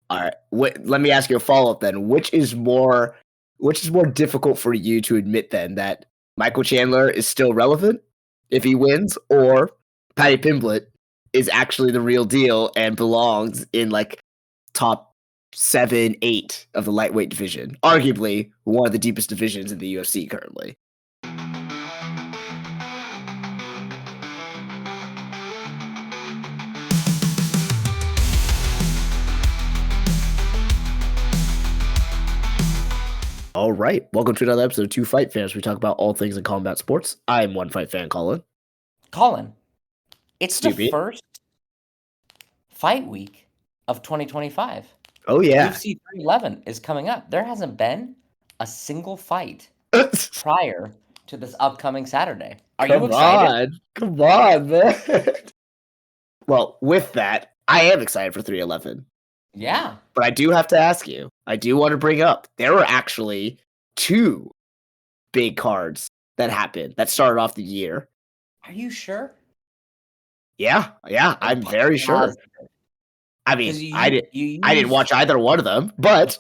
All right. Let me ask you a follow up then. Which is more difficult for you to admit then that Michael Chandler is still relevant if he wins, or Paddy Pimblett is actually the real deal and belongs in like top 7, 8 of the lightweight division, arguably one of the deepest divisions in the UFC currently. All right, welcome to another episode of Two Fight Fans. We talk about all things in combat sports. I'm one fight fan, Colin. Colin, it's the Stupid. first fight week of 2025. Oh yeah. UFC 311 is coming up. There hasn't been a single fight prior to this upcoming Saturday. Are you excited? Come on, man. Well, with that, I am excited for 311. Yeah. But I do have to ask you, I do want to bring up, there were actually 2 big cards that happened that started off the year. Are you sure? Yeah, I'm very sure. I mean, I didn't watch either one of them, but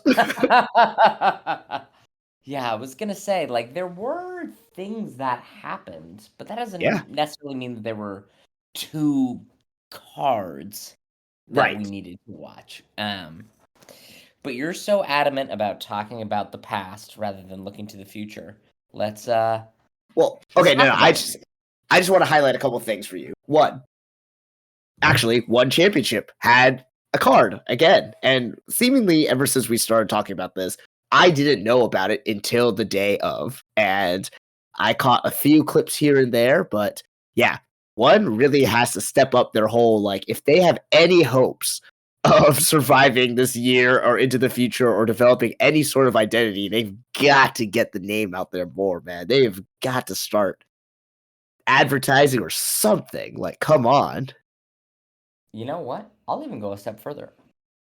yeah, I was gonna say, like, there were things that happened, but that doesn't Yeah. necessarily mean that there were 2 cards that we needed to watch. But you're so adamant about talking about the past rather than looking to the future. Let's Well, okay, no, I just want to highlight a couple things for you. One championship had a card again, and seemingly ever since we started talking about this, I didn't know about it until the day of, and I caught a few clips here and there, but yeah, one really has to step up their whole, like, if they have any hopes of surviving this year or into the future or developing any sort of identity, they've got to get the name out there more, man. They have got to start advertising or something. Like, come on. You know what? I'll even go a step further.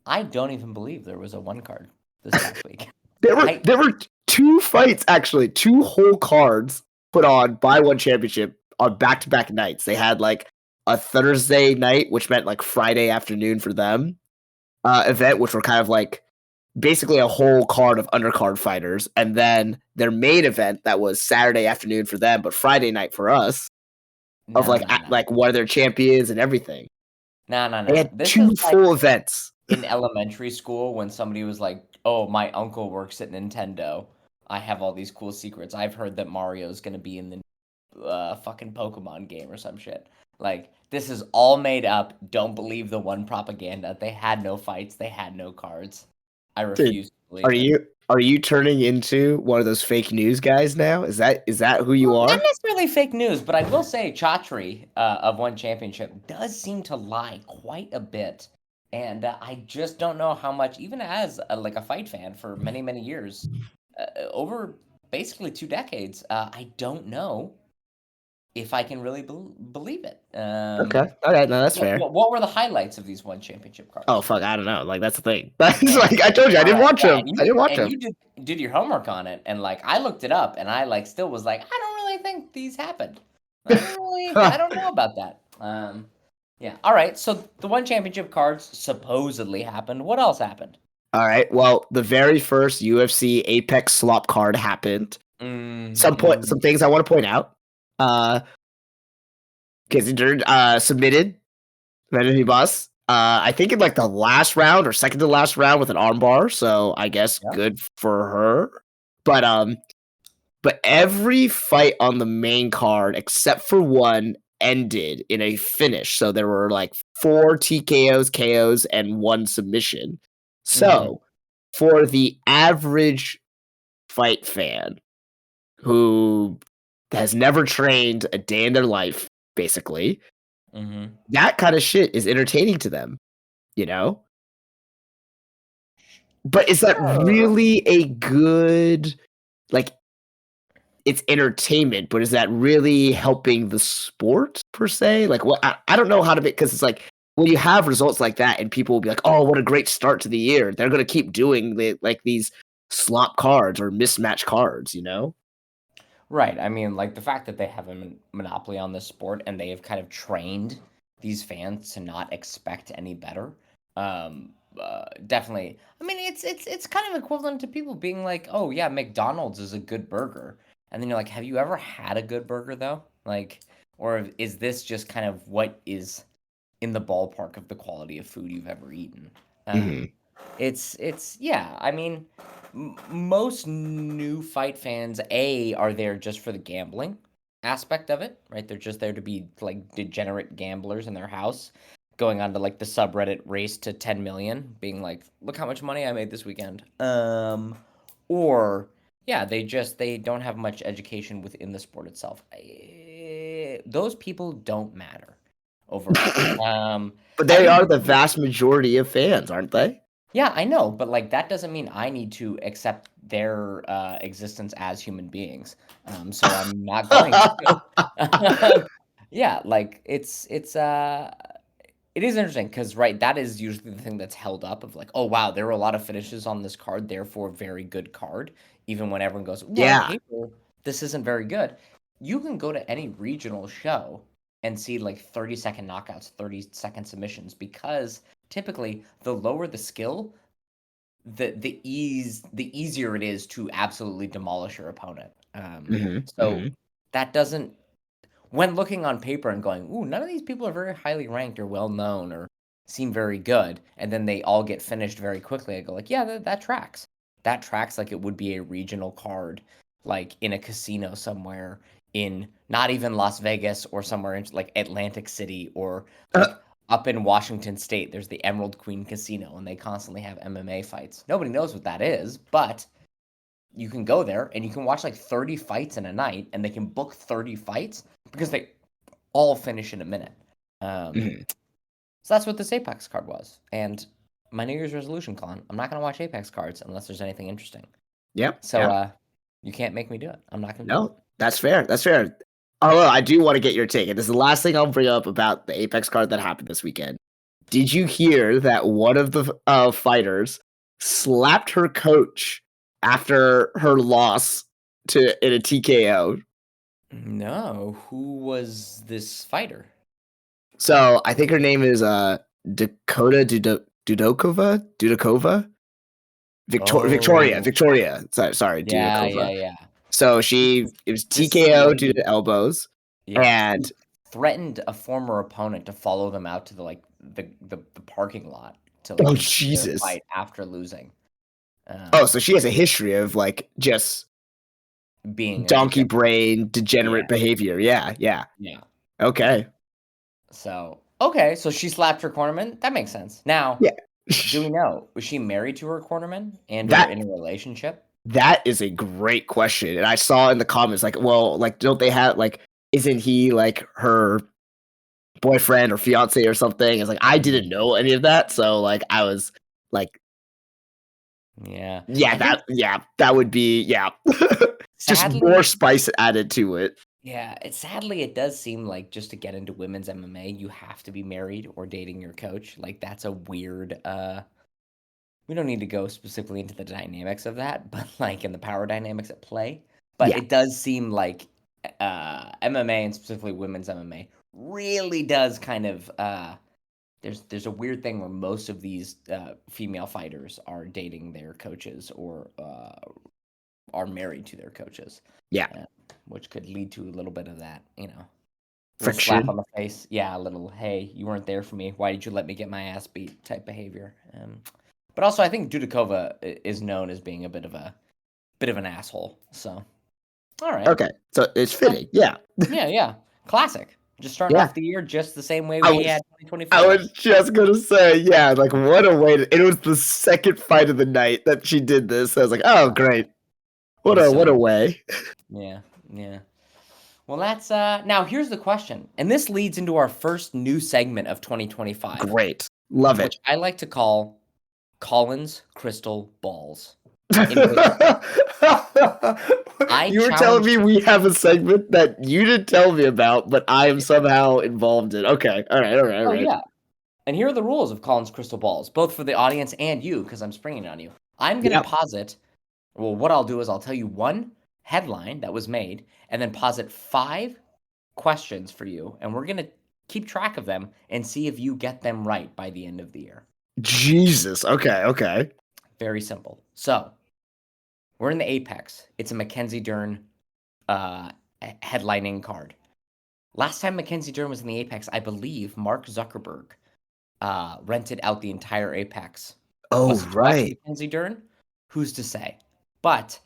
I don't even believe there was a 1 card this past week. There were 2 fights, actually, 2 whole cards put on by One Championship on back-to-back nights. They had like a Thursday night, which meant like Friday afternoon for them, event, which were kind of like basically a whole card of undercard fighters, and then their main event that was Saturday afternoon for them, but Friday night for us, of like one of their champions and everything. No. They had 2 full events. In elementary school, when somebody was like, "Oh, my uncle works at Nintendo. I have all these cool secrets. I've heard that Mario's gonna be in the fucking Pokemon game or some shit." Like, this is all made up. Don't believe the one propaganda. They had no fights. They had no cards. I refuse to believe it. Are you turning into one of those fake news guys now? Is that who you are? Not necessarily fake news, but I will say Chatri of One Championship does seem to lie quite a bit. And I just don't know how much, even as a fight fan for many, many years, over basically 2 decades, I don't know if I can really believe it. Okay. All right. No, that's fair. What were the highlights of these One Championship cards? Oh, fuck. I don't know. Like, that's the thing. That's like, I told you, I didn't watch them. I didn't watch them. You did your homework on it. And like, I looked it up and I like still was like, I don't really think these happened. I don't know about that. Yeah. All right. So the One Championship cards supposedly happened. What else happened? All right. Well, the very first UFC Apex slop card happened. Some things I want to point out. Kissinger submitted Vanity Boss. I think in like the last round or second to last round with an armbar. So I guess good for her. But every fight on the main card except for one ended in a finish. So there were like 4 TKOs, KOs, and 1 submission. So for the average fight fan who has never trained a day in their life, basically, that kind of shit is entertaining to them, you know? But is that really a good, like, it's entertainment, but is that really helping the sport per se? Like, what? I don't know how to make, because it's like when you have results like that and people will be like, oh, what a great start to the year. They're going to keep doing these slop cards or mismatch cards, you know? Right. I mean, like the fact that they have a monopoly on this sport and they have kind of trained these fans to not expect any better. definitely. I mean, it's kind of equivalent to people being like, "Oh yeah, McDonald's is a good burger," and then you're like, "Have you ever had a good burger though?" Like, or is this just kind of what is in the ballpark of the quality of food you've ever eaten? Hmm. It's yeah. I mean, most new fight fans are there just for the gambling aspect of it, right? They're just there to be like degenerate gamblers in their house, going on to like the subreddit race to 10 million, being like, look how much money I made this weekend. Or yeah, they don't have much education within the sport itself. Those people don't matter overall. But I they think are the vast majority of fans, aren't they? yeah, I know, but like that doesn't mean I need to accept their existence as human beings. So I'm not going to. Yeah, like it is interesting because right, that is usually the thing that's held up of like, oh wow, there were a lot of finishes on this card, therefore very good card. Even when everyone goes, well, on Yeah. paper, this isn't very good. You can go to any regional show and see like 30-second knockouts, 30-second submissions, because typically the lower the skill, the easier it is to absolutely demolish your opponent. Hmm. So that doesn't when looking on paper and going, ooh, none of these people are very highly ranked or well known or seem very good, and then they all get finished very quickly. I go like, yeah, that tracks. That tracks like it would be a regional card, like in a casino somewhere in not even Las Vegas or somewhere in like Atlantic City or like up in Washington State. There's the Emerald Queen Casino, and they constantly have MMA fights. Nobody knows what that is, but you can go there and you can watch like 30 fights in a night, and they can book 30 fights because they all finish in a minute. Hmm. So that's what this Apex card was. And my New Year's resolution, Colin, I'm not going to watch Apex cards unless there's anything interesting. Yep. So Yep. you can't make me do it. I'm not going to do it. No, that's fair. That's fair. Although I do want to get your take, and this is the last thing I'll bring up about the Apex card that happened this weekend. Did you hear that one of the fighters slapped her coach after her loss to in a TKO? No, who was this fighter? So I think her name is Dakota Dudakova. Oh, Victoria. Sorry, yeah, yeah, Dudakova. yeah. So it was This is the TKO due lady. to elbows, Yeah, who and threatened a former opponent to follow them out to the like the parking lot to oh like see their Jesus. fight after losing. Oh, Um, so she has a history of like just being a donkey degenerate. brain, Yeah, degenerate behavior. Yeah, yeah. yeah. Okay. So okay, so she slapped her cornerman. That makes sense. Now, Yeah. do we know, was she married to her cornerman and or that in a relationship? that is a great question. And I saw in the comments like, well, like don't they have like isn't he like her boyfriend or fiance or something? It's like I didn't Mm, know any of that. So like I was like, yeah. yeah, I think that would be just more sadly, spice added to it. yeah, sadly it does seem like just to get into women's MMA, you have to be married or dating your coach. Like that's a weird we don't need to go specifically into the dynamics of that, but like in the power dynamics at play. But Yeah. it does seem like MMA and specifically women's MMA really does kind of there's a weird thing where most of these female fighters are dating their coaches or are married to their coaches, Yeah. uh, which could lead to a little bit of that, little slap on Friction. the face. Yeah, a little, hey, you weren't there for me. Why did you let me get my ass beat type behavior. But also, I think Dudakova is known as being a bit of an asshole. So, all right. Okay. So it's Yeah, fitting. Yeah. yeah, yeah. Classic. Just starting Yeah. off the year just the same way I we was had I 2024. was just gonna say, yeah, like what a way to it was the second fight of the night that she did this. I was like, oh great. It was What so a good. way. Yeah, yeah. Well, that's now here's the question. And this leads into our first new segment of 2025, Great. Love it. which I like to call Collins Crystal Balls. In which I You were telling challenge me we have a segment that you didn't tell me about, but I am yeah. somehow involved in. Okay. All Oh, right. yeah. And here are the rules of Collins Crystal Balls, both for the audience and you, because I'm springing it on you. I'm going to Yep. posit, well, what I'll do is I'll tell you one headline that was made, and then posit 5 questions for you, and we're going to keep track of them and see if you get them right by the end of the year. Jesus. Okay. Very simple. So we're in the Apex. It's a Mackenzie Dern headlining card. Last time Mackenzie Dern was in the Apex, I believe Mark Zuckerberg rented out the entire Apex. Oh, Was it to watch right. Mackenzie Dern? Who's to say? But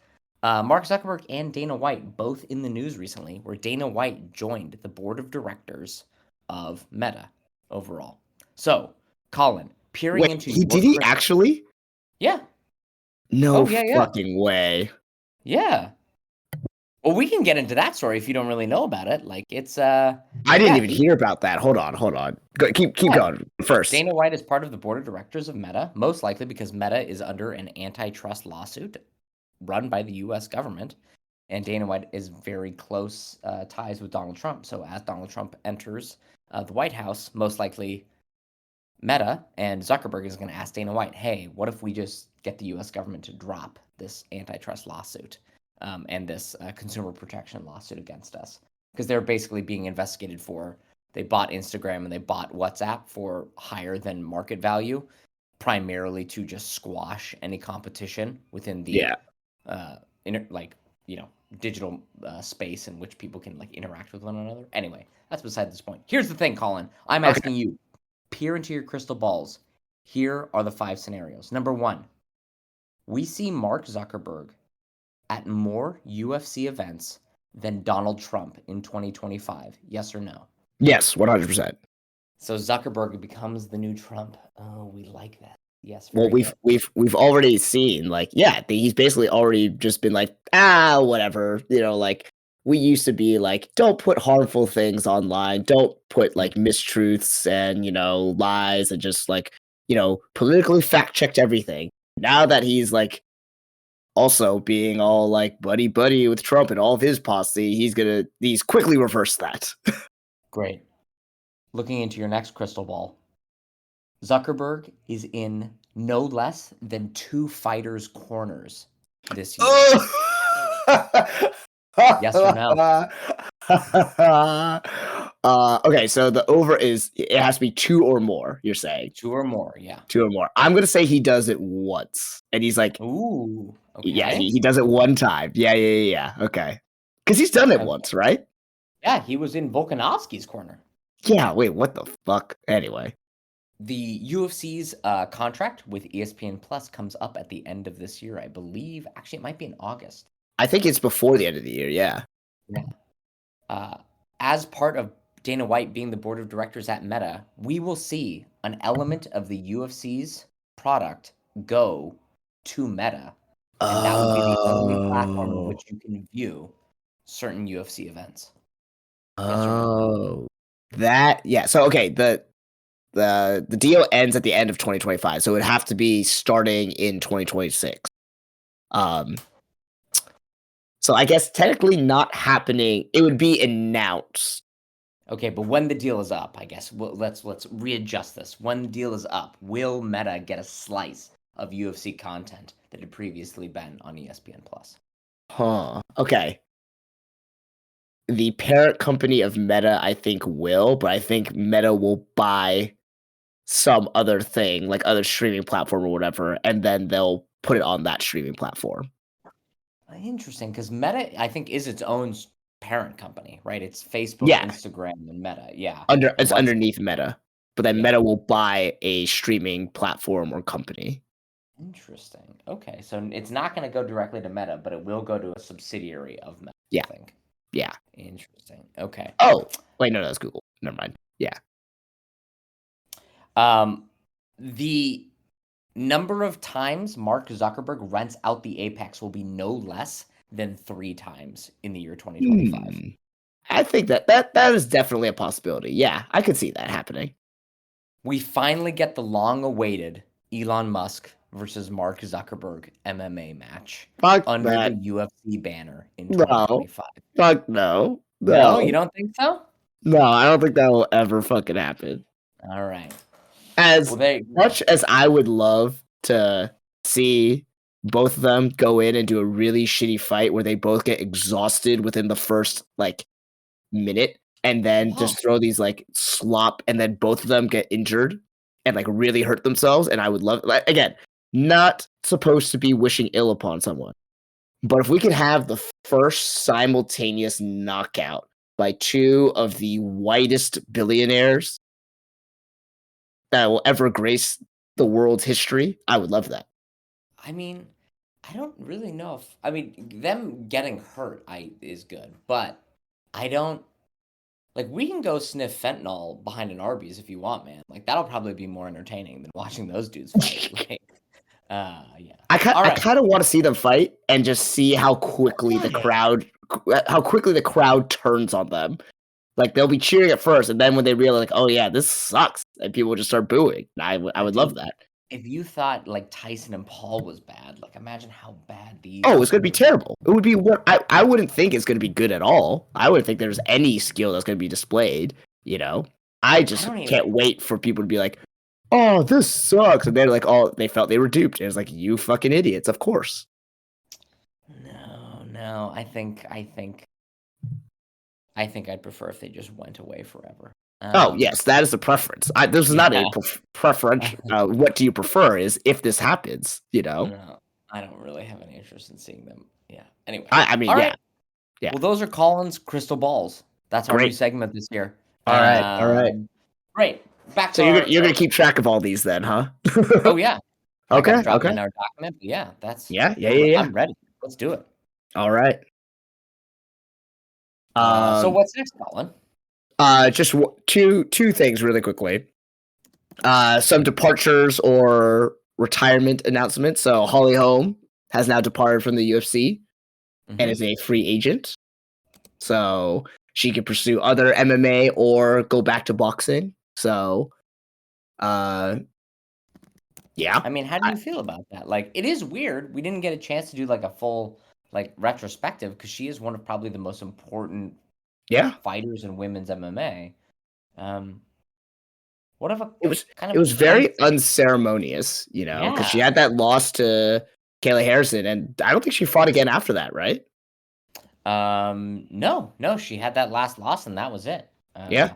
Mark Zuckerberg and Dana White both in the news recently, where Dana White joined the board of directors of Meta overall. So, Colin, peering Wait, into did he actually? Yeah. No Oh, yeah. fucking way. Yeah. Well, we can get into that story if you don't really know about it. Like, it's I didn't even hear about that. Hold on. Keep going first. Dana White is part of the board of directors of Meta, most likely because Meta is under an antitrust lawsuit run by the U.S. government, and Dana White is very close ties with Donald Trump. So as Donald Trump enters the White House, most likely Meta and Zuckerberg is going to ask Dana White, hey, what if we just get the U.S. government to drop this antitrust lawsuit and this consumer protection lawsuit against us? Because they're basically being investigated for, they bought Instagram and they bought WhatsApp for higher than market value, primarily to just squash any competition within the digital space in which people can like interact with one another. Anyway, that's beside this point. Here's the thing, Colin. I'm asking you, peer into your crystal balls. Here are the 5 scenarios. Number 1, we see Mark Zuckerberg at more UFC events than Donald Trump in 2025. Yes or no? Yes, 100%. So Zuckerberg becomes the new Trump. Oh, we like that. Yes. Well, we've already seen, like, he's basically already just been like, whatever, like, we used to be like, don't put harmful things online, don't put like mistruths and lies, and just like politically fact checked everything. Now that he's like also being all like buddy with Trump and all of his posse, he's quickly reversed that. Great. Looking into your next crystal ball, Zuckerberg is in no less than 2 fighters' corners this year. Yes or no? Okay, so the over it has to be 2 or more, you're saying? 2 or more, yeah. 2 or more. I'm gonna say he does it once, and he's like, ooh, okay. Yeah, he does it one time. Yeah. Okay, because he's done it once, right? Yeah, he was in Volkanovski's corner. Yeah. Wait, what the fuck? Anyway, the UFC's contract with ESPN Plus comes up at the end of this year, I believe. Actually, it might be in August. I think it's before the end of the year. Yeah. As part of Dana White being the board of directors at Meta, we will see an element of the UFC's product go to Meta, and that will be the only platform in which you can view certain UFC events. So okay, the deal ends at the end of 2025, so it would have to be starting in 2026. So I guess technically not happening. It would be announced. Okay, but when the deal is up, I guess let's readjust this. When the deal is up, will Meta get a slice of UFC content that had previously been on ESPN Plus? Okay. The parent company of Meta, I think, will, but I think Meta will buy some other thing, like other streaming platform or whatever, and then they'll put it on that streaming platform. Interesting, because Meta, I think, is its own parent company, right? It's Facebook, Instagram, and Meta. Yeah. It's underneath Meta, but then Meta will buy a streaming platform or company. Interesting. Okay, so it's not going to go directly to Meta, but it will go to a subsidiary of Meta, I think. Yeah. Interesting. Okay. Oh, wait, no, that's Google. Never mind. Yeah. The number of times Mark Zuckerberg rents out the Apex will be no less than 3 times in the year 2025. I think that is definitely a possibility. Yeah, I could see that happening. We finally get the long-awaited Elon Musk versus Mark Zuckerberg MMA match under the UFC banner in 2025. Fuck no. No, you don't think so? No, I don't think that will ever fucking happen. All right. As much as I would love to see both of them go in and do a really shitty fight where they both get exhausted within the first like minute and then just throw these like slop and then both of them get injured and like really hurt themselves. And I would love, like, again, not supposed to be wishing ill upon someone, but if we could have the first simultaneous knockout by two of the whitest billionaires that will ever grace the world's history, I would love that. I mean, I don't really know if I mean them getting hurt is good, but I don't like we can go sniff fentanyl behind an Arby's if you want, man. Like that'll probably be more entertaining than watching those dudes fight. Like, yeah. I All right. kind of want to see them fight and just see how quickly the crowd turns on them. Like they'll be cheering at first, and then when they realize, like, oh yeah, this sucks, and people will just start booing. I would love that. If you thought like Tyson and Paul was bad, like imagine how bad these. Oh, it's gonna be terrible. It would be what I wouldn't think it's gonna be good at all. I wouldn't think there's any skill that's gonna be displayed. You know, I just can't wait for people to be like, "Oh, this sucks," and they're like, "Oh, they felt they were duped." And it's like, "You fucking idiots!" Of course. No. I think I'd prefer if they just went away forever. Oh yes, that is a preference. This is not a preference. What do you prefer? Is if this happens, you know? No, I don't really have any interest in seeing them. Yeah. Anyway, I mean, yeah. Well, those are Colin's crystal balls. That's our new segment this year. All right. Great. Back to you're gonna keep track of all these then, huh? Oh yeah. Okay. In our document. Yeah, that's yeah. I'm ready. Let's do it. All right. So what's next, Colin? Just two things really quickly. Some departures or retirement announcements. So Holly Holm has now departed from the UFC and is a free agent. So she can pursue other MMA or go back to boxing. So, yeah. I mean, how do you feel about that? Like, it is weird. We didn't get a chance to do like a full like retrospective because she is one of probably the most important fighters in women's MMA. What if it was very unceremonious, you know, because she had that loss to Kayla Harrison, and I don't think she fought again after that, right? No, she had that last loss, and that was it. Yeah,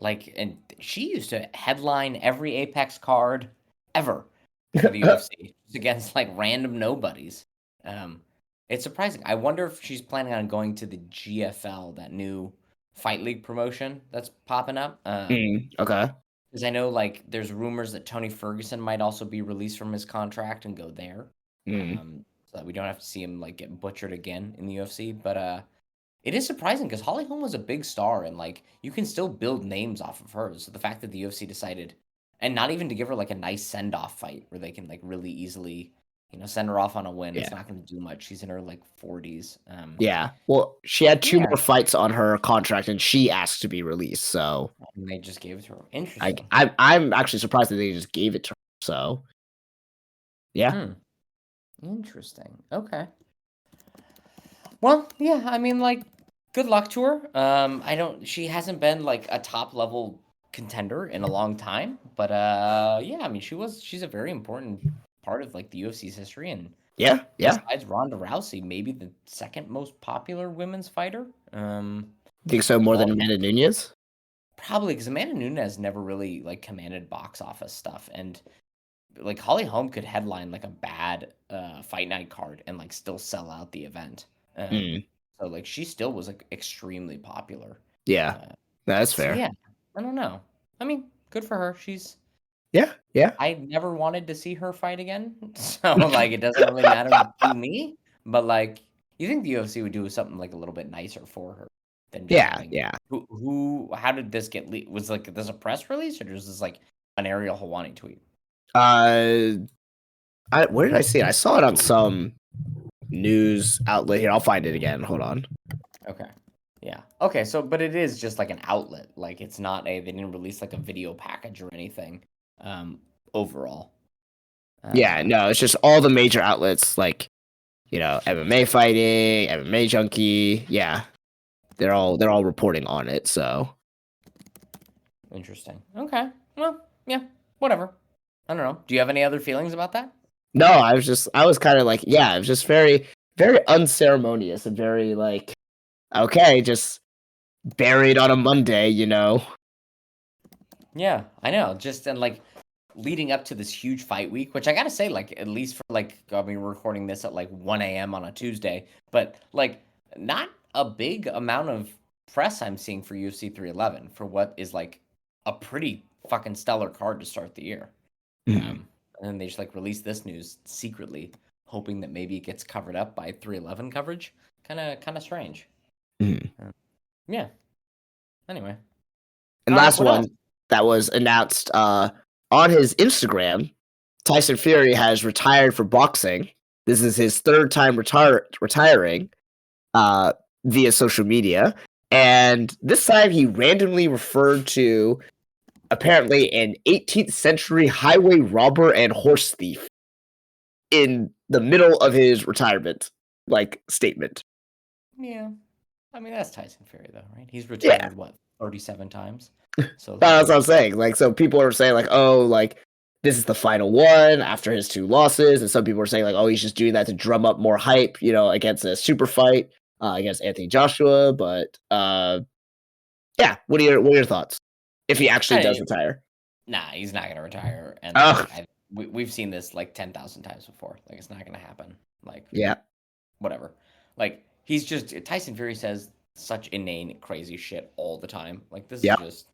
like, and she used to headline every Apex card ever for the UFC against like random nobodies. It's surprising. I wonder if she's planning on going to the GFL, that new Fight League promotion that's popping up. Okay. Because I know like there's rumors that Tony Ferguson might also be released from his contract and go there. So that we don't have to see him like get butchered again in the UFC. But it is surprising because Holly Holm was a big star and like you can still build names off of her. So the fact that the UFC decided, and not even to give her like a nice send-off fight where they can like really easily, you know, send her off on a win. It's not going to do much. She's in her like 40s. Yeah. Well, she had two more fights on her contract, and she asked to be released. So and they just gave it to her. Interesting. I'm actually surprised that they just gave it to her. So yeah. Interesting. Okay. Well, yeah. I mean, like, good luck to her. She hasn't been like a top level contender in a long time, but yeah. I mean, she's a very important part of like the UFC's history, and besides Ronda Rousey, maybe the second most popular women's fighter. Think so, more than Amanda Nunes? Probably, because Amanda Nunes never really like commanded box office stuff, and like Holly Holm could headline like a bad fight night card and like still sell out the event. So like she still was like extremely popular. Yeah, that's fair. So, yeah, I don't know. I mean, good for her. She's yeah. I never wanted to see her fight again, so like it doesn't really matter to me. But like, you think the UFC would do something like a little bit nicer for her than just Who? How did this get leaked? Was like this a press release or was this like an Ariel Helwani tweet? Where did I see it? I saw it on some news outlet here. I'll find it again. Hold on. Okay. Yeah. Okay. So, but it is just like an outlet. Like it's not they didn't release like a video package or anything. Overall. Yeah. No, it's just all the major outlets, like, you know, MMA Fighting, MMA Junkie. Yeah, they're all reporting on it. So. Interesting. Okay. Well, yeah. Whatever. I don't know. Do you have any other feelings about that? No, I was kind of like, yeah, it was just very, very unceremonious and very like, okay, just buried on a Monday, you know. Yeah, I know. Just and like leading up to this huge fight week, which I gotta say, like at least for like I mean, we're recording this at like 1 a.m. on a Tuesday, but like not a big amount of press I'm seeing for UFC 311 for what is like a pretty fucking stellar card to start the year. And then they just like release this news secretly, hoping that maybe it gets covered up by 311 coverage. Kind of strange. Yeah. Anyway. And last one that was announced on his Instagram, Tyson Fury has retired for boxing. This is his third time retiring via social media. And this time he randomly referred to apparently an 18th century highway robber and horse thief in the middle of his retirement statement. Yeah. I mean, that's Tyson Fury, though, right? He's retired, what, 37 times? So that's what I'm saying. Like, so people are saying, like, oh, like, this is the final one after his 2 losses. And some people are saying, like, oh, he's just doing that to drum up more hype, against a super fight against Anthony Joshua. But, yeah, what are your thoughts? If he actually does retire? Nah, he's not going to retire. And we've seen this, like, 10,000 times before. Like, it's not going to happen. Like, yeah. Whatever. Like, he's just Tyson Fury says such inane, crazy shit all the time. Like, this is just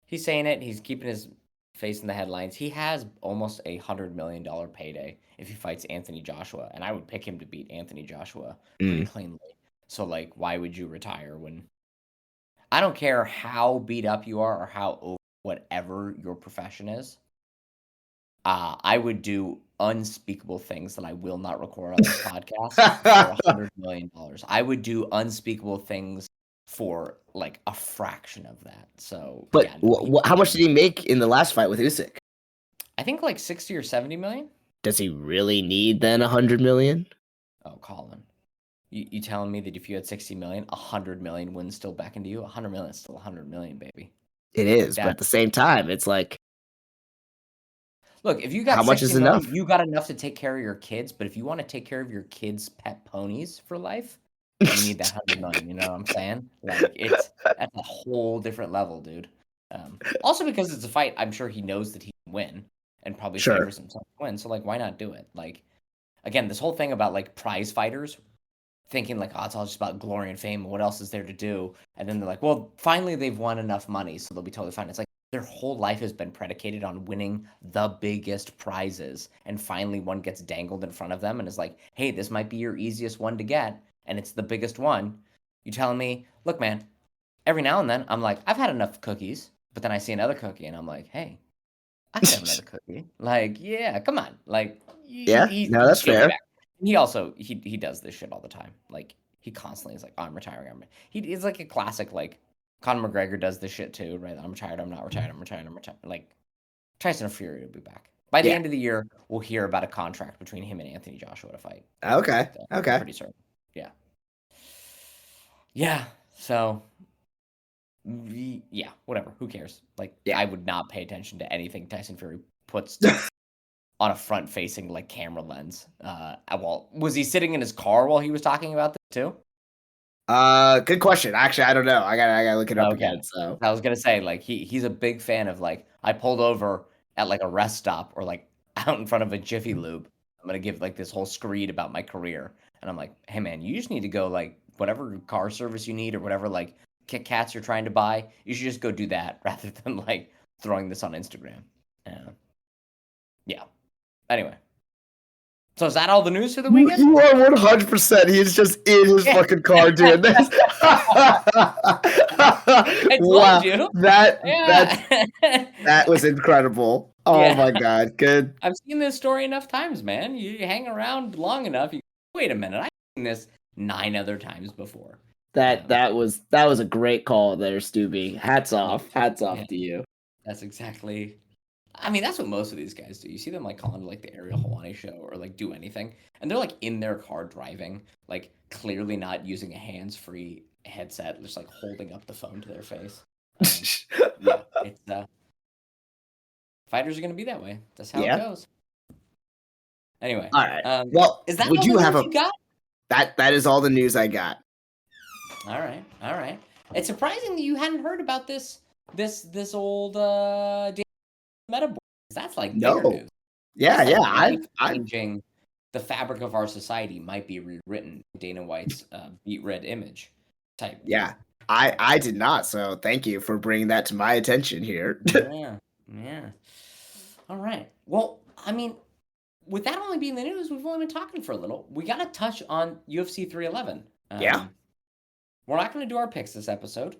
he's saying it. He's keeping his face in the headlines. He has almost $100 million payday if he fights Anthony Joshua, and I would pick him to beat Anthony Joshua pretty cleanly. So, like, why would you retire when? I don't care how beat up you are or how over whatever your profession is. I would do unspeakable things that I will not record on this podcast for $100 million. I would do unspeakable things for like a fraction of that. So, but yeah, how much did he make in the last fight with Usyk? I think like 60 or 70 million. Does he really need then 100 million? Oh, Colin, you telling me that if you had 60 million, 100 million wouldn't still beckon to you? 100 million is still 100 million, baby. It is, but at the same time, it's like. Look, if you got how much is million, enough? You got enough to take care of your kids, but if you want to take care of your kids' pet ponies for life, you need that 100 million. You know what I'm saying? Like it's at a whole different level, dude. Also, because it's a fight, I'm sure he knows that he can win and probably favors himself to win. So, like, why not do it? Like, again, this whole thing about like prize fighters thinking like, oh, it's all just about glory and fame. What else is there to do? And then they're like, well, finally they've won enough money, so they'll be totally fine. It's like their whole life has been predicated on winning the biggest prizes, and finally one gets dangled in front of them and is like, hey, this might be your easiest one to get, and it's the biggest one. You telling me, look, man, every now and then I'm like, I've had enough cookies, but then I see another cookie and I'm like, hey, I can have another cookie. Like, yeah, come on. Like, no, that's fair. He also he does this shit all the time. Like, he constantly is like, oh, I'm retiring. He's like a classic, like, Conor McGregor does this shit too, right? I'm retired, I'm not retired, I'm retired, I'm retired. Like, Tyson Fury will be back. By the end of the year, we'll hear about a contract between him and Anthony Joshua to fight. Okay. Okay. Pretty certain. Yeah. Yeah. So, yeah, whatever. Who cares? Like, I would not pay attention to anything Tyson Fury puts on a front-facing, like, camera lens. Well, was he sitting in his car while he was talking about this too? Good question. Actually, I don't know. I gotta look it up again. So I was gonna say, like, he's a big fan of like, I pulled over at like a rest stop or like out in front of a Jiffy Lube. I'm gonna give like this whole screed about my career, and I'm like, hey man, you just need to go like whatever car service you need or whatever like Kit Kats you're trying to buy. You should just go do that rather than like throwing this on Instagram. Yeah. Anyway. So is that all the news for the weekend? You are 100%. He's just in his fucking car doing this. I told you. That was incredible. Oh my god, good. I've seen this story enough times, man. You hang around long enough. Wait a minute, I've seen this 9 other times before. That was a great call there, Stubby. Hats off to you. That's exactly. I mean, that's what most of these guys do. You see them like calling like the Ariel Helwani show or like do anything, and they're like in their car driving, like clearly not using a hands-free headset, just like holding up the phone to their face. Yeah, it's fighters are gonna be that way. That's how it goes. Anyway, all right. Well, is that would you have you got? That is all the news I got. All right. It's surprising that you hadn't heard about this this old meta board. That's like bigger No. news. Yeah, That's like yeah. I life-changing. The fabric of our society might be rewritten. Dana White's beat red image type yeah. view. I did not. So thank you for bringing that to my attention here. Yeah, yeah. All right. Well, I mean, with that only being the news, we've only been talking for a little. We got to touch on UFC 311. Yeah. We're not going to do our picks this episode,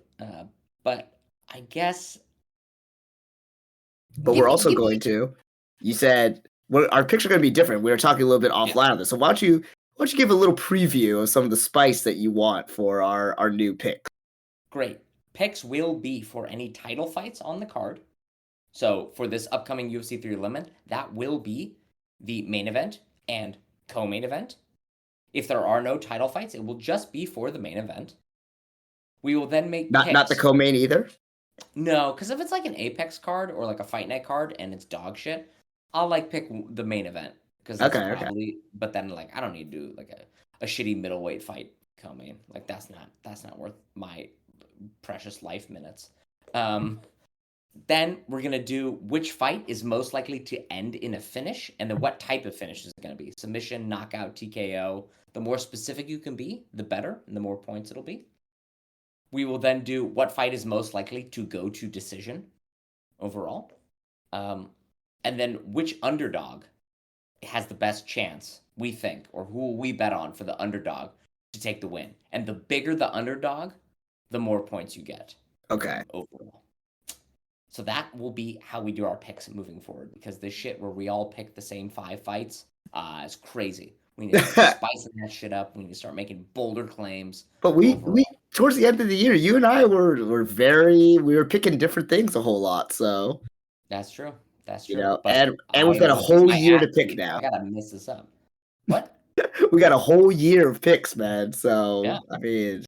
but I guess. But we're also going to. You said our picks are going to be different. We were talking a little bit offline on this. So why don't you give a little preview of some of the spice that you want for our new pick? Great. Picks will be for any title fights on the card. So for this upcoming UFC 311, that will be the main event and co-main event. If there are no title fights, it will just be for the main event. We will then make not picks. the co-main either. No, because if it's like an Apex card or like a Fight Night card and it's dog shit, I'll like pick the main event because that's probably. Okay. But then like I don't need to do like a shitty middleweight fight co-main. Like that's not worth my precious life minutes. Then we're gonna do which fight is most likely to end in a finish, and then what type of finish is it gonna be? Submission, knockout, TKO. The more specific you can be, the better, and the more points it'll be. We will then do what fight is most likely to go to decision overall. And then which underdog has the best chance, we think, or who will we bet on for the underdog to take the win. And the bigger the underdog, the more points you get. Okay. Overall. So that will be how we do our picks moving forward, because this shit where we all pick the same 5 fights is crazy. We need to start spicing that shit up. We need to start making bolder claims. But we towards the end of the year, you and I were picking different things a whole lot. So that's true. That's true. You know, and we've got a whole year to pick now. I gotta mess this up. What? We got a whole year of picks, man. So yeah. I mean,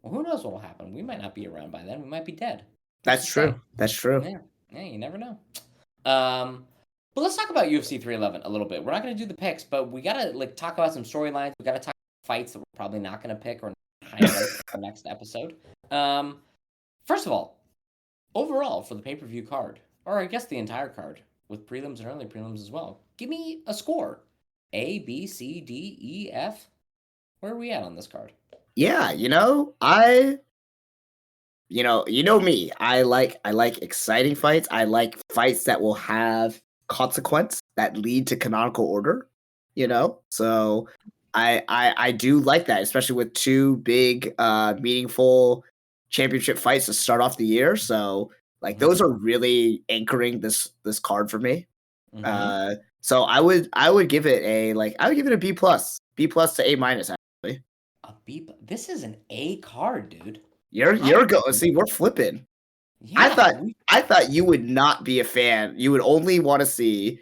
well, who knows what will happen? We might not be around by then. We might be dead. That's true. That's true. Yeah, you never know. But let's talk about UFC 311 a little bit. We're not going to do the picks, but we got to like talk about some storylines. We got to talk about fights that we're probably not going to pick or highlight for the next episode. First of all, overall for the pay-per-view card, or I guess the entire card with prelims and early prelims as well, give me a score. A, B, C, D, E, F. Where are we at on this card? Yeah, you know me. I like exciting fights. I like fights that will have consequence that lead to canonical order. So I do like that, especially with 2 big meaningful championship fights to start off the year. So like those are really anchoring this card for me. So I would give it a B+, B+ to A- actually. A B. This is an A card, dude. You're going. See, we're flipping. Yeah, I thought you would not be a fan. You would only want to see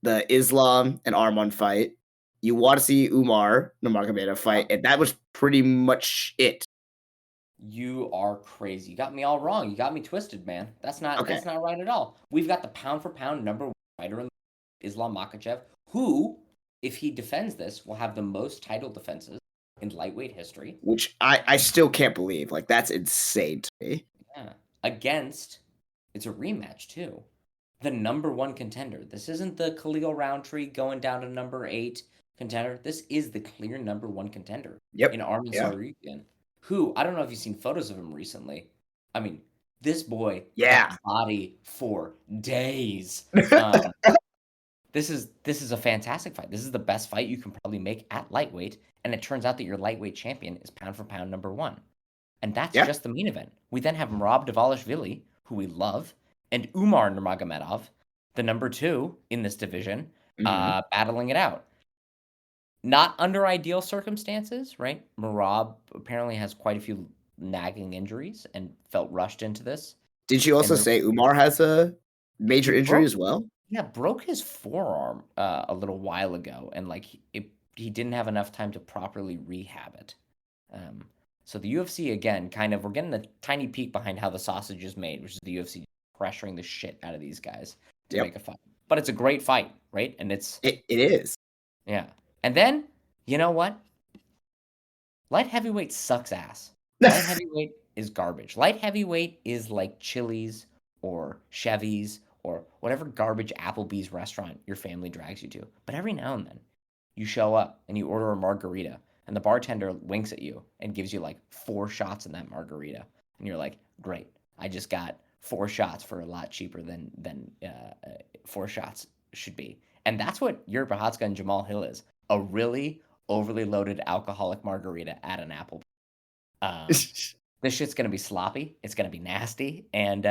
the Islam and Arman fight. You want to see Umar Nurmagomedov fight, and that was pretty much it. You are crazy. You got me all wrong. You got me twisted, man. That's not right at all. We've got the pound for pound number 1 fighter in Islam Makhachev, who, if he defends this, will have the most title defenses in lightweight history. Which I still can't believe. Like, that's insane to me. Yeah. Against, it's a rematch, too. The number 1 contender. This isn't the Khalil Roundtree going down to number 8 contender. This is the clear number 1 contender. Yep. In Arman Tsarukyan, who, I don't know if you've seen photos of him recently. I mean, this boy got body for days. This is a fantastic fight. This is the best fight you can probably make at lightweight, and it turns out that your lightweight champion is pound for pound number 1. And that's just the main event. We then have Merab Dvalishvili, who we love, and Umar Nurmagomedov, the number 2 in this division, battling it out. Not under ideal circumstances, right? Merab apparently has quite a few nagging injuries and felt rushed into this. Did you also say Umar has a major injury as well? Yeah, broke his forearm a little while ago, and like he didn't have enough time to properly rehab it. So the UFC again, we're getting a tiny peek behind how the sausage is made, which is the UFC pressuring the shit out of these guys to make a fight. But it's a great fight, right? And it is. Yeah. And then, you know what? Light heavyweight sucks ass. Light heavyweight is garbage. Light heavyweight is like Chili's or Chevy's or whatever garbage Applebee's restaurant your family drags you to. But every now and then, you show up and you order a margarita, and the bartender winks at you and gives you like 4 shots in that margarita, and you're like, "Great, I just got 4 shots for a lot cheaper than 4 shots should be." And that's what Yuri Prochazka and Jamal Hill is, a really overly loaded alcoholic margarita at an Applebee's. This shit's gonna be sloppy. It's gonna be nasty, and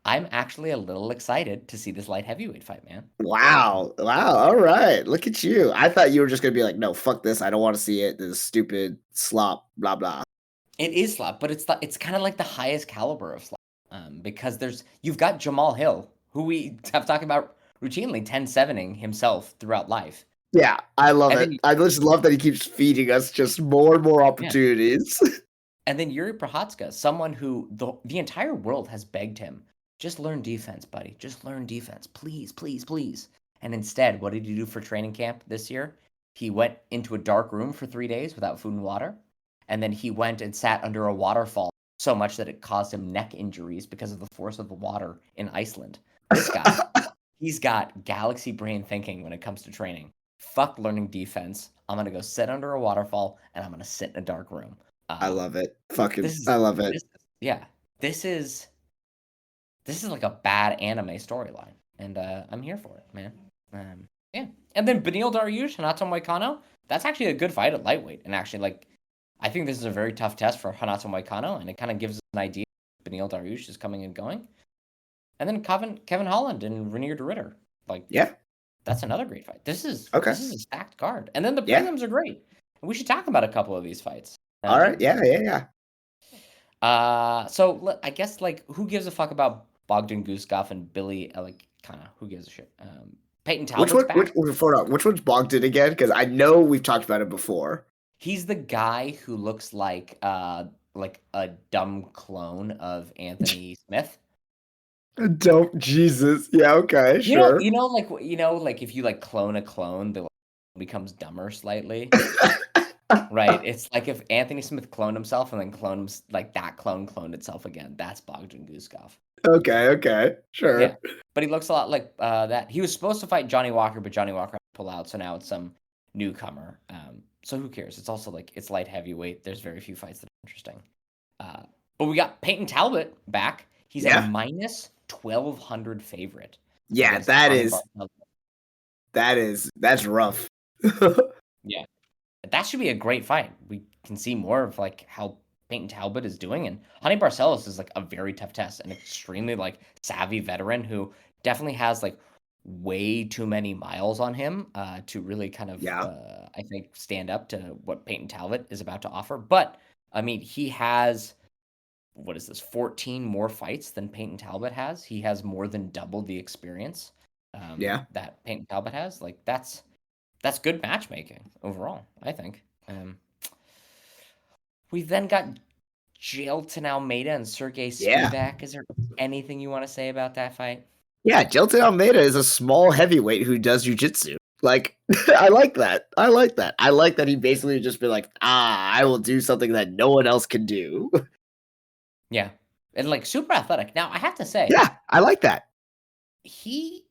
I'm actually a little excited to see this light heavyweight fight, man. Wow. Wow. All right. Look at you. I thought you were just going to be like, no, fuck this. I don't want to see it. This is stupid slop, blah, blah. It is slop, but it's kind of like the highest caliber of slop, because you've got Jamal Hill, who we have talked about routinely 10-7ing himself throughout life. Yeah, I love And it. then, I just love that he keeps feeding us just more and more yeah. opportunities. And then Yuri Prochazka, someone who the entire world has begged him, just learn defense, buddy. Just learn defense. Please, please, please. And instead, what did he do for training camp this year? He went into a dark room for 3 days without food and water. And then he went and sat under a waterfall so much that it caused him neck injuries because of the force of the water in Iceland. This guy, he's got galaxy brain thinking when it comes to training. Fuck learning defense. I'm going to go sit under a waterfall and I'm going to sit in a dark room. I love it. Fucking, This I is love it. yeah. This is like a bad anime storyline, and I'm here for it, man. Yeah. And then Beneil Dariush and Hanato Moicano. That's actually a good fight at lightweight, and actually, like, I think this is a very tough test for Hanato Moicano, and it kind of gives us an idea. Beneil Dariush is coming and going, and then Kevin Holland and Renier de Ritter. Like, Yeah. that's another great fight. This is Okay. this is a stacked card, and then the Yeah. prelims are great. And we should talk about a couple of these fights. All right. Yeah. So I guess, like, who gives a fuck about Bogdan Guskov and Billy Elikana? Who gives a shit? Peyton Which Talbot's one? back. Which one's Bogdan again? Because I know we've talked about it before. He's the guy who looks like a dumb clone of Anthony Smith. Don't Jesus. Yeah. Okay. Sure. Like if you like clone a clone, the becomes dumber slightly. Right, it's like if Anthony Smith cloned himself and then that clone cloned itself again. That's Bogdan Guskov. Okay. Sure. Yeah, but he looks a lot like that. He was supposed to fight Johnny Walker, but Johnny Walker had to pull out, so now it's some newcomer. So who cares? It's also like it's light heavyweight. There's very few fights that are interesting. But we got Peyton Talbot back. He's a minus 1,200 favorite. Yeah, that's rough. Yeah. That should be a great fight. We can see more of like how Peyton Talbot is doing, and Honey Barcelos is like a very tough test, an extremely like savvy veteran who definitely has like way too many miles on him to really kind of I think stand up to what Peyton Talbot is about to offer. But I mean, he has 14 more fights than Peyton Talbot has. He has more than double the experience that Peyton Talbot has. Like that's good matchmaking overall, I think. We then got Jailton Almeida and Sergey Spivak. Is there anything you want to say about that fight? Yeah, Jailton Almeida is a small heavyweight who does jiu-jitsu. Like, I like that. I like that he basically just been like, I will do something that no one else can do. Yeah. And like super athletic. Now, I have to say. Yeah, I like that. He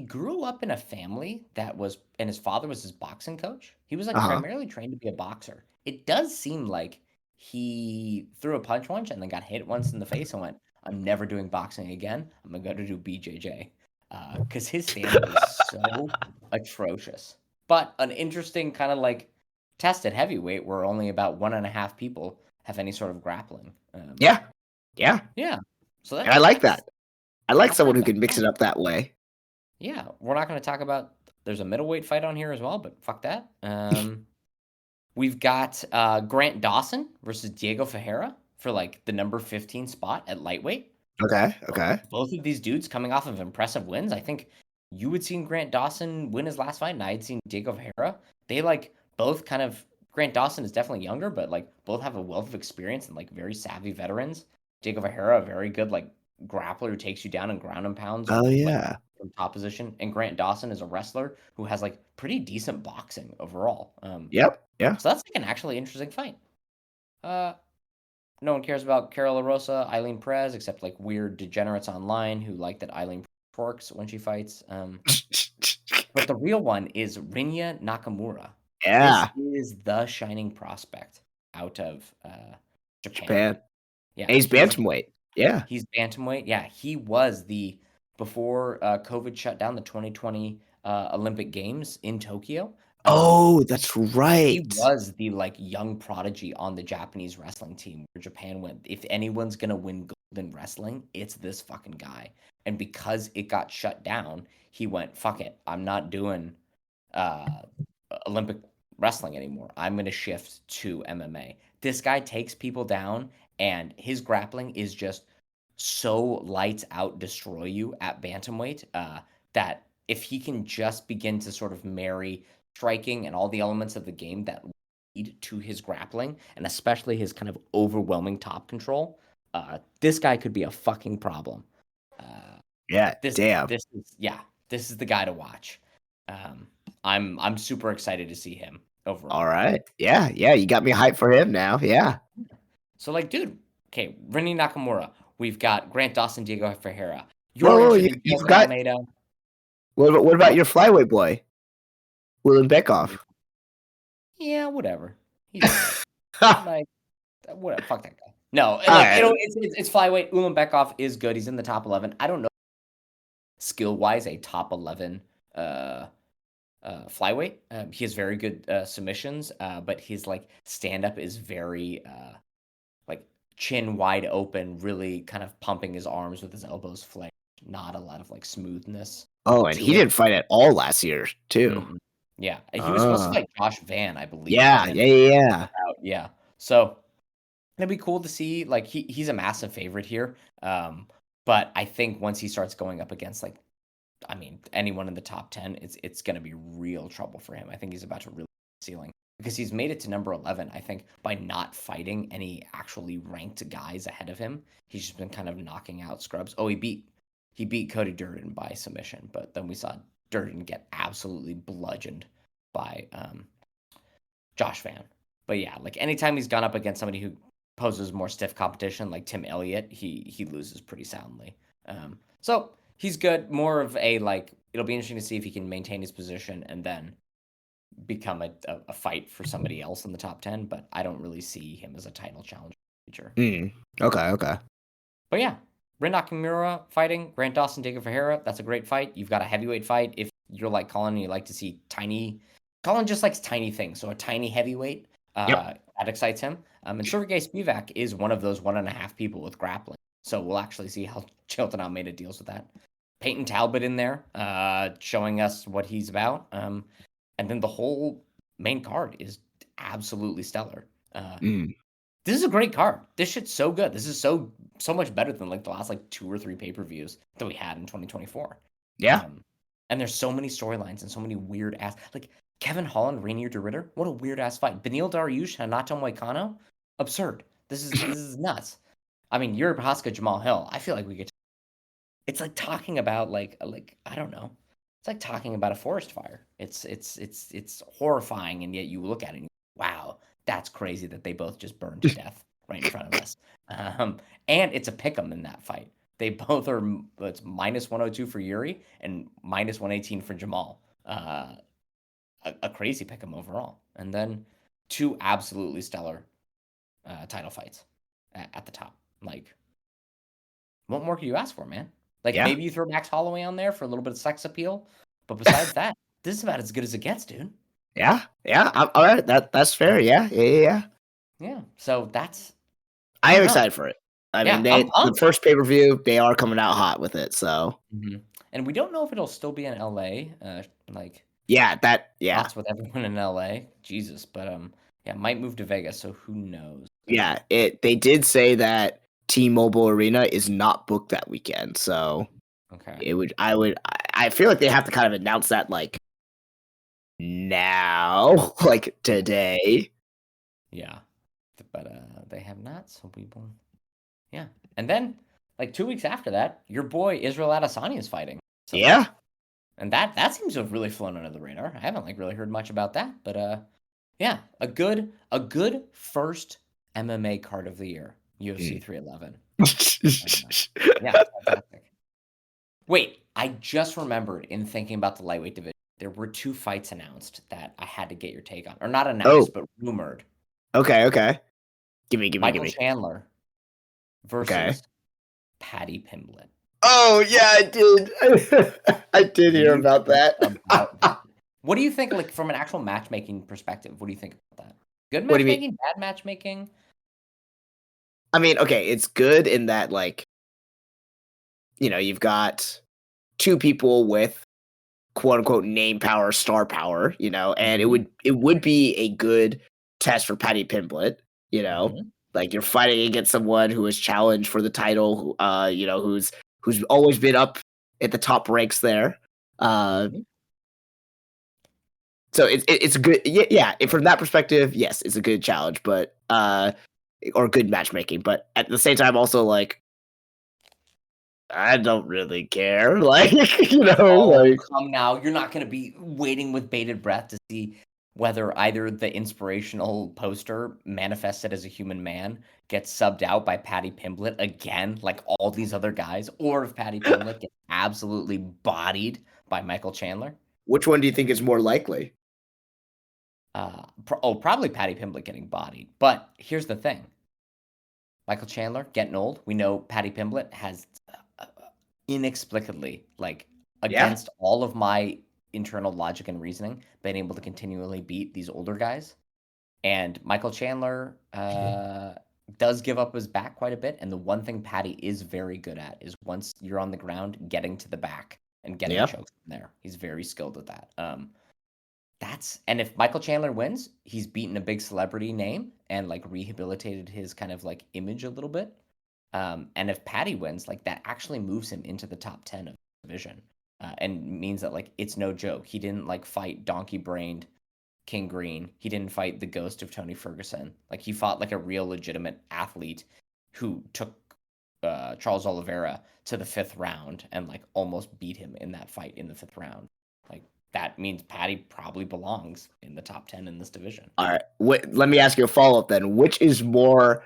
grew up in a family and his father was his boxing coach. He was like primarily trained to be a boxer. It does seem like he threw a punch once and then got hit once in the face and went, I'm never doing boxing again. I'm going to go to do BJJ. Because his family is so atrocious. But an interesting kind of like test at heavyweight where only about 1.5 people have any sort of grappling. Yeah. So I like that. I like someone who can mix it up that way. Yeah, we're not going to talk about. There's a middleweight fight on here as well, but fuck that. We've got Grant Dawson versus Diego Ferreira for like the number 15 spot at lightweight. Okay. Both of these dudes coming off of impressive wins. I think you had seen Grant Dawson win his last fight, and I had seen Diego Ferreira. They like both kind of. Grant Dawson is definitely younger, but like both have a wealth of experience and like very savvy veterans. Diego Ferreira, a very good like grappler who takes you down and ground and pounds. Oh yeah. From top position, and Grant Dawson is a wrestler who has like pretty decent boxing overall. Yep. Yeah. So that's like an actually interesting fight. no one cares about Carol LaRosa, Eileen Perez, except like weird degenerates online who like that Eileen twerks when she fights. But the real one is Rinya Nakamura. This Yeah, is the shining prospect out of Japan. Japan. Yeah, And he's bantamweight. Yeah. he's bantamweight. Yeah, he was the before COVID shut down the 2020 Olympic Games in Tokyo. Oh, that's He right. was the like young prodigy on the Japanese wrestling team where Japan went, if anyone's gonna win gold in wrestling, it's this fucking guy. And because it got shut down, he went, fuck it, I'm not doing uh Olympic wrestling anymore. I'm gonna shift to MMA. This guy takes people down, and his grappling is just so lights out destroy you at bantamweight that if he can just begin to sort of marry striking and all the elements of the game that lead to his grappling, and especially his kind of overwhelming top control, this guy could be a fucking problem. Uh, Yeah, this damn. this is yeah, this is the guy to watch. Um, I'm super excited to see him All overall. right. Yeah, yeah, you got me hyped for him now. Yeah. So like, dude, okay, Rennie Nakamura. We've got Grant Dawson, Diego Ferreira. You're Whoa, interested in you Jilton forgot. Almeida. What about What? your flyweight boy, Willem Beckhoff? Yeah, whatever. He's alright. All Like, what? Fuck that guy. No, like right. it's flyweight. Ulanbekov is good. He's in the top 11. I don't know skill wise a top 11 uh flyweight. He has very good submissions, but his like stand up is very like chin wide open, really kind of pumping his arms with his elbows flared. Not a lot of like smoothness Oh, and he to it. didn't fight at all last year, too. Mm-mm. Yeah, he was supposed to Ah. fight Josh Van, I believe, Yeah, and then yeah, yeah, yeah. out. Yeah, so it'd be cool to see. Like he's a massive favorite here, but I think once he starts going up against like, I mean, anyone in the top 10, it's going to be real trouble for him. I think he's about to really ceiling because he's made it to number 11. I think by not fighting any actually ranked guys ahead of him, he's just been kind of knocking out scrubs. Oh, he beat Cody Durden by submission, but then we saw Durden get absolutely bludgeoned by Josh Van. But yeah, like anytime he's gone up against somebody who poses more stiff competition, like Tim Elliott, he loses pretty soundly. So he's good. More of a like it'll be interesting to see if he can maintain his position and then become a fight for somebody else in the top 10. But I don't really see him as a title challenger. Okay, okay. But yeah, Ren Nakamura fighting Grant Dawson, Diego Ferreira. That's a great fight. You've got a heavyweight fight. If you're like Colin and you like to see tiny, Colin just likes tiny things. So a tiny heavyweight Yep. that excites him. And Sergey Spivak is one of those 1.5 people with grappling. So we'll actually see how Chilton Almeida deals with that. Peyton Talbot in there, showing us what he's about. And then the whole main card is absolutely stellar. Mm. This is a great card. This shit's so good. This is so much better than like the last like 2 or 3 pay-per-views that we had in 2024. Yeah. And there's so many storylines and so many weird ass like Kevin Holland, Rainier DeRitter. What a weird ass fight. Benil Dariush, Hanato Moicano. Absurd. This is nuts. I mean, Yuri Prohaska, Jamal Hill. I feel like we could. It's like talking about like I don't know. It's like talking about a forest fire. It's horrifying, and yet you look at it and you go, wow, that's crazy that they both just burned to death right in front of us. And it's a pick'em in that fight. They both are it's minus 102 for Yuri and minus 118 for Jamal. A crazy pick'em overall. And then 2 absolutely stellar title fights at the top. Like, what more could you ask for, man? Like Yeah. maybe you throw Max Holloway on there for a little bit of sex appeal, but besides that, this is about as good as it gets, dude. Yeah. Yeah. All right. That's fair. Yeah. Yeah. Yeah. Yeah. Yeah. So that's I I'm am pumped. excited for it. I Yeah, mean, I'm the pumped. first pay-per-view, they are coming out hot with it. So And we don't know if it'll still be in LA. Like yeah, yeah. thoughts with everyone in LA. Jesus, but yeah, might move to Vegas, so who knows? Yeah, they did say that T-Mobile Arena is not booked that weekend, so Okay. I feel like they have to kind of announce that like now, like today. Yeah. But they have not, so we will. Yeah. And then like 2 weeks after that, your boy Israel Adesanya is fighting. So Yeah, and that seems to have really flown under the radar. I haven't like really heard much about that, but yeah, a good first MMA card of the year. UFC 311. Yeah, fantastic. Wait, I just remembered in thinking about the lightweight division, there were 2 fights announced that I had to get your take on. Or not announced, but rumored. Okay. Give me. Michael Chandler Okay. versus Paddy Pimblett. Oh yeah, I did. I did hear about that. What do you think, like from an actual matchmaking perspective? What do you think about that? Good matchmaking, bad matchmaking? I mean, okay, it's good in that, like, you know, you've got 2 people with quote unquote name power, star power, you know, and it would be a good test for Paddy Pimblett, you know. Like you're fighting against someone who is challenged for the title, you know, who's always been up at the top ranks there. So it's good. Yeah. From that perspective, yes, it's a good challenge, but or good matchmaking. But at the same time, also like I don't really care. Like, you know, like come now. You're not gonna be waiting with bated breath to see whether either the inspirational poster manifested as a human man gets subbed out by Paddy Pimblett again, like all these other guys, or if Paddy Pimblett gets absolutely bodied by Michael Chandler. Which one do you think is more likely? Probably Paddy Pimblett getting bodied. But here's the thing. Michael Chandler getting old. We know Paddy Pimblett has inexplicably, like against all of my internal logic and reasoning, been able to continually beat these older guys. And Michael Chandler does give up his back quite a bit. And the one thing Paddy is very good at is once you're on the ground, getting to the back and getting chokes from there. He's very skilled at that. And if Michael Chandler wins, he's beaten a big celebrity name and like rehabilitated his kind of like image a little bit. And if Paddy wins, like that actually moves him into the top 10 of the division, and means that like it's no joke. He didn't like fight donkey brained King Green. He didn't fight the ghost of Tony Ferguson. Like he fought like a real legitimate athlete who took Charles Oliveira to the 5th round and like almost beat him in that fight in the 5th round. Like that means Paddy probably belongs in the top 10 in this division. All right. Let me ask you a follow-up then. Which is more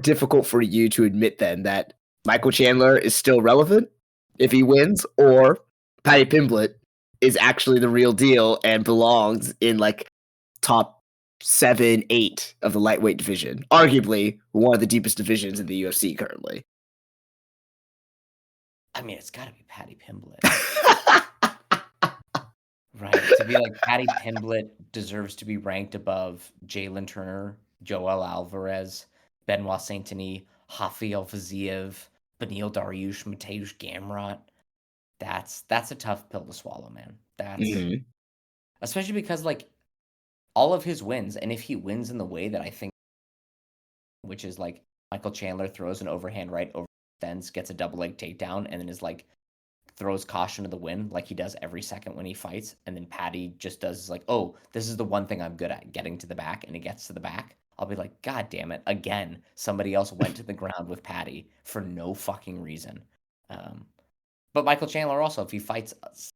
difficult for you to admit then, that Michael Chandler is still relevant if he wins, or Paddy Pimblett is actually the real deal and belongs in like top 7, 8 of the lightweight division? Arguably one of the deepest divisions in the UFC currently. I mean, it's got to be Paddy Pimblett. Right. To be like Paddy Pimblett deserves to be ranked above Jalen Turner, Joel Alvarez, Benoit Saint-Denis, Rafael Fiziev, Beneil Dariush, Mateusz Gamrot. That's a tough pill to swallow, man. That's especially because like all of his wins, and if he wins in the way that I think, which is like Michael Chandler throws an overhand right, overextends, gets a double leg takedown, and then is like throws caution to the wind like he does every second when he fights, and then Paddy just does like, oh, this is the one thing I'm good at, getting to the back, and he gets to the back. I'll be like, God damn it, again, somebody else went to the ground with Paddy for no fucking reason. But Michael Chandler also, if he fights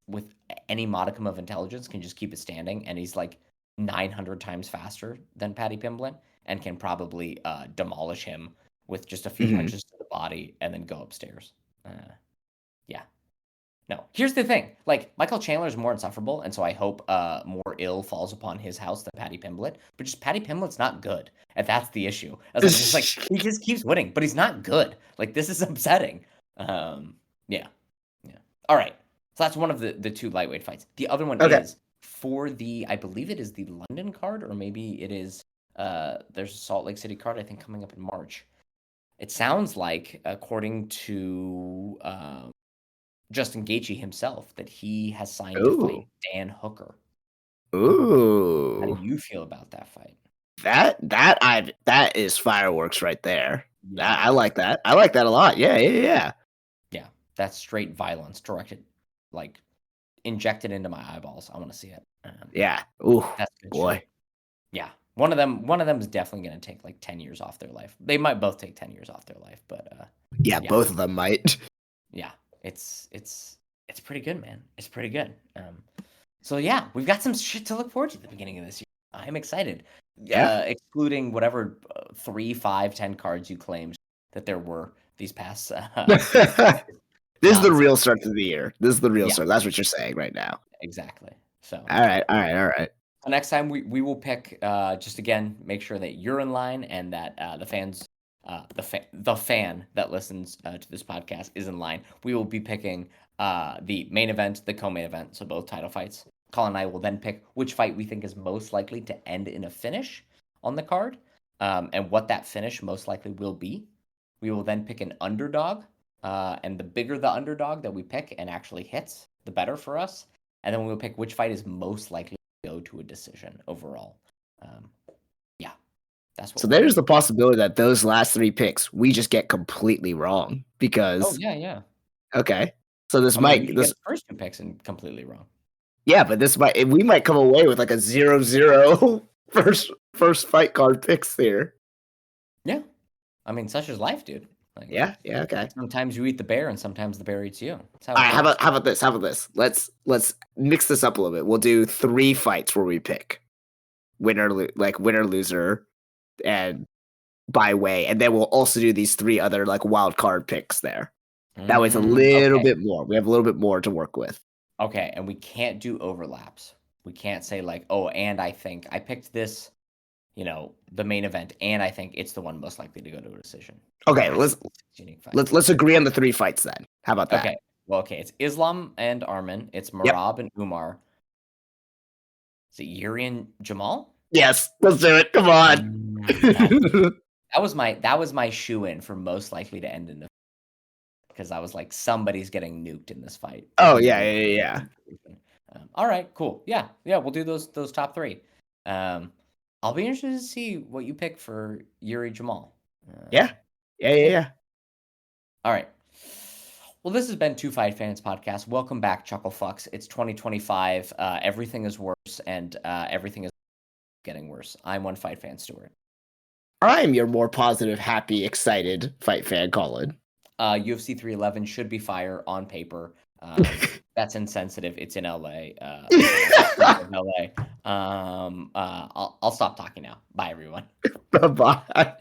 with any modicum of intelligence, can just keep it standing, and he's like 900 times faster than Paddy Pimblett and can probably demolish him with just a few punches to the body and then go upstairs. Yeah. No, here's the thing. Like, Michael Chandler is more insufferable, and so I hope more ill falls upon his house than Paddy Pimblett. But just Paddy Pimblett's not good, and that's the issue. As just like he just keeps winning, but he's not good. Like, this is upsetting. Yeah. All right. So that's one of the 2 lightweight fights. The other one is for the, I believe it is the London card, or maybe it is there's a Salt Lake City card, I think, coming up in March. It sounds like, according to Justin Gaethje himself, that he has signed to fight Dan Hooker. Ooh. How do you feel about that fight? That is fireworks right there. Yeah. I like that. I like that a lot. Yeah. Yeah, that's straight violence directed, like injected into my eyeballs. I want to see it. Yeah. Ooh, that's good boy. Shit. Yeah. One of them is definitely going to take like 10 years off their life. They might both take 10 years off their life, but yeah, both of them might. Yeah. It's pretty good, man. It's pretty good. So yeah, we've got some shit to look forward to at the beginning of this year. I'm excited. Yeah. Excluding whatever 3, 5, 10 cards you claimed that there were these past This is the nonsense. real start to the year. This is the real Yeah, start. That's what you're saying right now. exactly. So All right, all right, all right. next time we will pick just again make sure that you're in line and that the fans the fan that listens to this podcast is in line. We will be picking the main event, the co-main event, so both title fights. Colin and I will then pick which fight we think is most likely to end in a finish on the card, and what that finish most likely will be. We will then pick an underdog, and the bigger the underdog that we pick and actually hits, the better for us. And then we will pick which fight is most likely to go to a decision overall. Yeah, that's what. So there's the possibility that those last 3 picks we just get completely wrong Oh because yeah. okay. So this I mean, we might could get this the first 2 picks and completely wrong. yeah, but this might we might come away with like a 0-0 first fight card picks here. Yeah, I mean, such is life, dude. Like, Yeah, okay. sometimes you eat the bear, and sometimes the bear eats you. That's how All it right, goes. how about this? How about this? Let's mix this up a little bit. We'll do 3 fights where we pick winner loser and by way, and then we'll also do these 3 other like wild card picks there. That way it's a little Okay. bit more. We have a little bit more to work with. Okay, and we can't do overlaps. We can't say like, oh, and I think I picked this, the main event, and I think it's the one most likely to go to a decision. Okay, It has let's to be 6 unique fights. let's agree on the 3 fights then. How about that? Okay. Well, okay, it's Islam and Armin. It's Yep. Merab and Umar. Is it Yuri and Jamal? Yes, let's do it. Come on. That was my shoe-in for most likely to end in a because I was like, somebody's getting nuked in this fight. Oh yeah. All right, cool. Yeah, we'll do those top 3. I'll be interested to see what you pick for Yuri Jamal. Yeah. All right. Well, this has been Two Fight Fans Podcast. Welcome back, Chuckle Fucks. It's 2025. Everything is worse, and everything is getting worse. I'm One Fight Fan Stuart. I'm your more positive, happy, excited fight fan, Colin. UFC 311 should be fire on paper. That's insensitive. It's in LA. LA. I'll stop talking now. Bye, everyone. Bye.